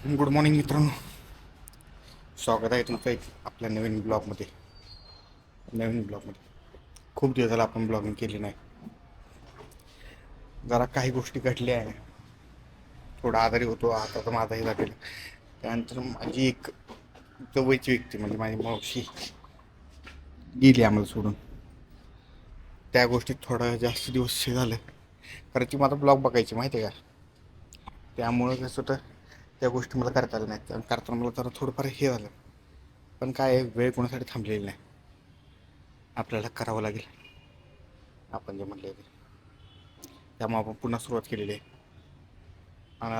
Good morning मित्रांनो. स्वागत आहे तुमचं एक आपल्या नवीन ब्लॉगमध्ये. खूप दिवस झाला आपण ब्लॉगिंग केली नाही. जरा काही गोष्टी घडल्या आहे. थोडा आजारी होतो, आता तर माझाही झालेला. त्यानंतर माझी एक जवळची व्यक्ती म्हणजे माझी मावशी गेली आम्हाला सोडून. त्या गोष्टीत थोडा जास्त दिवस हे झालं, कारण ती माझा ब्लॉग बघायची माहिती आहे का. त्यामुळं कसं होतं, त्या गोष्टी मला करता आल्या नाहीत. करताना मला जरा थोडंफार हे झालं. पण काय आहे, वेळ कोणासाठी थांबलेली नाही. आपल्याला करावं लागेल आपण जे म्हटलं ते. त्यामुळे आपण पुन्हा सुरुवात केलेली आहे. आणि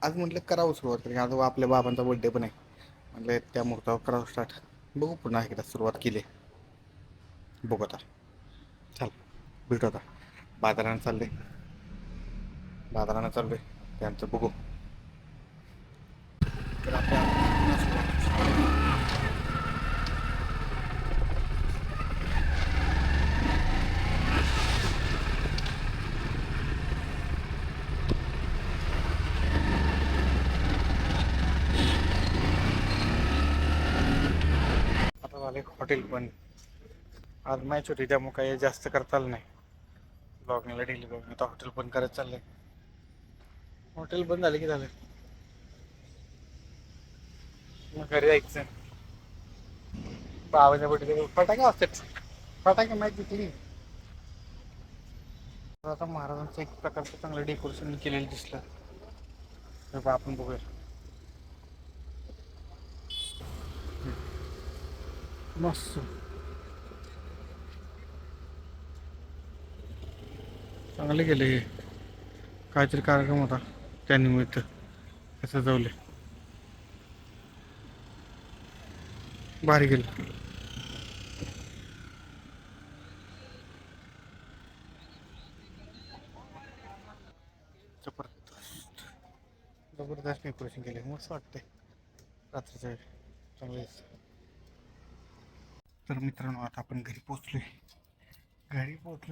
आज म्हटलं करावं सुरुवात, कारण आज आपल्या बाबांचा बड्डे पण आहे. म्हटलं त्या मुहूर्तावर करावं स्टार्ट. बघू पुन्हा एकदा सुरुवात केली. बघू आता. चल भेटू आता. बाजारानं चाललोय त्यानंतर बघू. तर आपल्या पुन्हा सुरुवात. आता झाले हॉटेल पण आज मॅच होती, त्यामुळे काही जास्त करता आलं नाही ब्लॉगिंगला. डेली ब्लॉगिंग आता हॉटेल बंद करत चाललंय. हॉटेल बंद झाले की झालं, मग घरी जायचं. बाबाच्या बड्डे फटाके असतात. फटाके मॅच जिंकली. आता महाराजांचं एक प्रकारचं चांगलं डेकोरेशन केलेलं दिसलं. आपण बघूया. मस्त चांगले गेले. हे काहीतरी कार्यक्रम होता त्यानिमित्त सजवले. भारी गेलं. जबरदस्त जबरदस्त डेकोरेशन केले, मस्त वाटतंय रात्रीच्या वेळी. चांगले. तर मित्रांनो, आता आपण घरी पोचलोय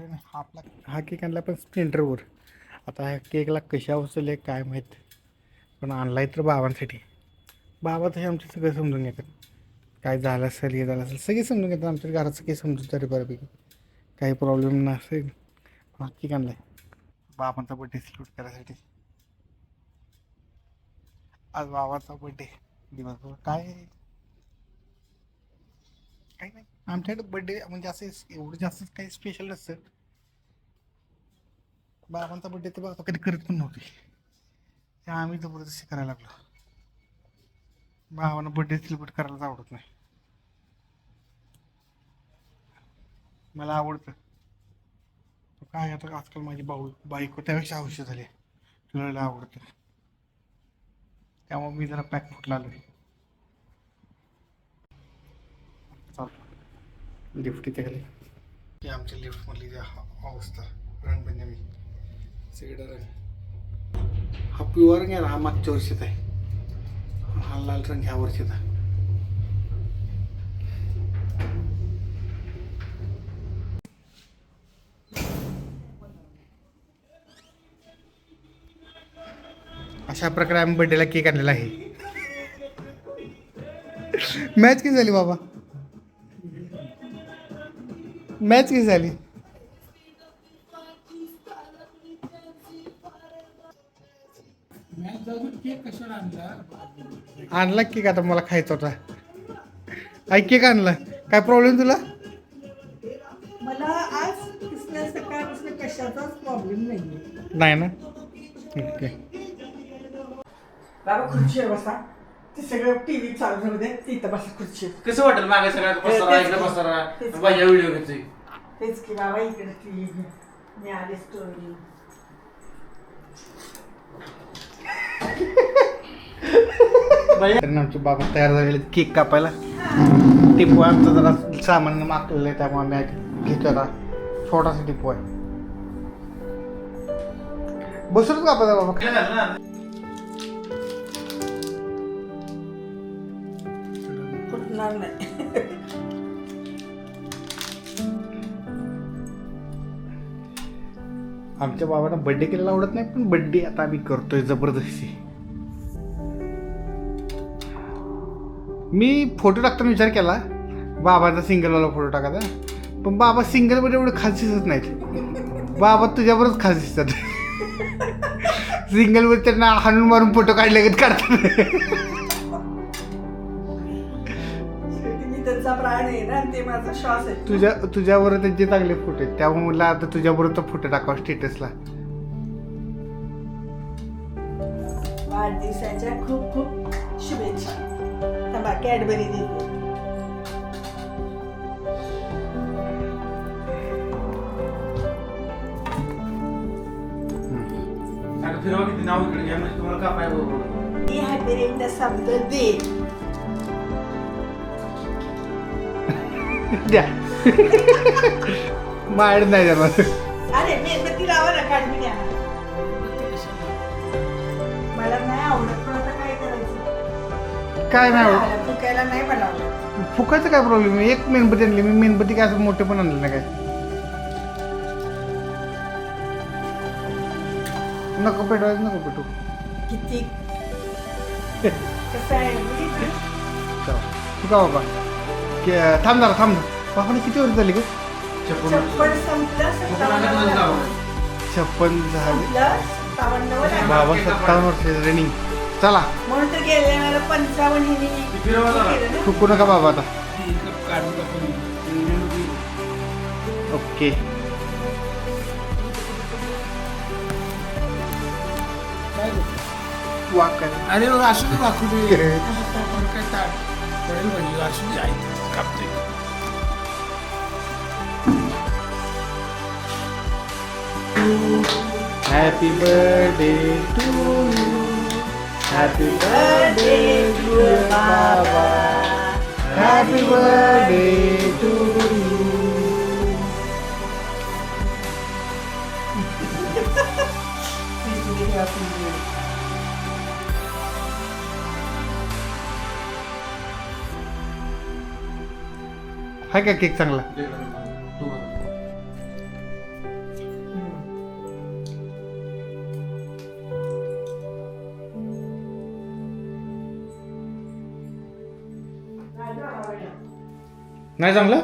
ना. हा केक आणला पण स्प्लेंडरवर. आता ह्या केकला कशा उचलले काय माहीत, पण आणलाय तर बाबांसाठी. बाबा तसे आमचे सगळं समजून घेतात. काय झालं असेल, हे झालं असेल, सगळे समजून घेतात. आमच्या घराचं काही समजून तरी बऱ्यापैकी काही प्रॉब्लेम नसेल. हा केक आणलाय बाबांचा बड्डे सेलिब्रेट करायसाठी. आज बाबाचा बड्डे दिवसभर काही नाही आमच्याकडे. बड्डे म्हणजे असं एवढं जास्त काही स्पेशल नसतं. बाबांचा बड्डे तर बाबा कधी करत पण नव्हते, त्या आम्ही जबरदस्ती करायला लागलो. बाबांना बड्डे सेलिब्रेट करायलाच आवडत नाही. मला आवडतं. काय आता आजकाल माझी बायको त्यापेक्षा हौशी झाली. तुला आवडतं, त्यामुळे मी जरा पॅक फुटला आलोय. चाल लिफ्ट इथे खाली. ही आमच्या लिफ्टमधली जी अवस्था रंगबिरंगी सगळीकडे रंग. हा पिवळा रंग आहे ना, हा मागच्या वर्षीचा आहे. हा लाल रंग ह्या वर्षीचा. अशा प्रकारे आम्ही बड्डेला केक आणलेला आहे. मॅच किती झाली बाबा? मॅच किती झाली? आणला केक, आता मला खायचा होता. आई केक आणला. काय प्रॉब्लेम तुला? मला आज सकाळपासून कशाचाच प्रॉब्लेम नाही. नाही ना. ओके. बाबा खुर्ची बसा. ते सगळं टीव्ही चालू झालं दे, तिथं बसा खुर्ची. कसं वाटेल मागे सगळ्यात पसारा इकडे पसारा माझ्या व्हिडिओ घेतोय. तेच की बाबा इकडे टीव्ही मी आले स्टोरी. आमचे बाबा तयार झालेले केक कापायला. टिपू आमचं जरा सामान मागलेलं आहे, त्यामुळे आम्ही घेतो. आता छोटासा टिपू आहे. बसूनच कापायचा बाबा. फुटणार नाही. आमच्या बाबांना बड्डे केलेला आवडत नाही, पण बड्डे आता आम्ही करतोय जबरदस्ती. मी फोटो टाकताना विचार केला बाबाचा सिंगलवाला फोटो टाकायचा, पण बाबा सिंगलमध्ये एवढं खास दिसत नाहीत. बाबा तुझ्याबरोबर खास दिसतात. सिंगलवर त्यांना हाणून मारून फोटो काढले काढतात. शेवटी मी त्यांचा प्राण आहे ना, ते माझा श्वास आहे. तुझ्याबरोबर त्यांचे चांगले फोटो आहेत, त्यामुळे मला आता तुझ्याबरोबरचा फोटो टाकावा स्टेटसला. वाढदिवसाच्या खूप खूप शुभेच्छा. थांबा, कॅडबरी देते. आता फिरवा किती नाव इकडे घ्या म्हणजे तुम्हाला का पाय बरोबर. ही हॅपी शब्द दे. द्या. माड नाही द्या मला. अरे मेणबत्ती लावा ना, काढून द्या. मला नाही आवडत, पण आता काय करायचं. काय नाही आवडत मला फुकायला नाही मला आवडत. फुकायचं काय प्रॉब्लेम आहे? एक मेणबत्ती आणली मी, मेणबत्ती काय असं मोठे पण आणलं नाही काय. नको पेटवायचं, नको पेटू. किती कसं आहे बघितलं? तू का बाबा थांब जरा थांब. बाबाने किती वर्ष झाली ग? चप्पल छप्पन संपलं, 57 जावं. 56 झाले. संपलं, 57 वर आलं. बाबा 57 वर्ष रनिंग. चला म्हणून तर गेले मला 55 हिने फिरवा जरा. केलं ना. फुकू नका बाबा आता. काढून टाकून. ओके. वाक काय अरे असू दे वाकू दे. काय ताट पडेल म्हणजे असू दे, ऐक कापते. Happy birthday to you. Happy birthday to Baba. Happy birthday to you. हाय का केक चांगला? नाही चांगलं?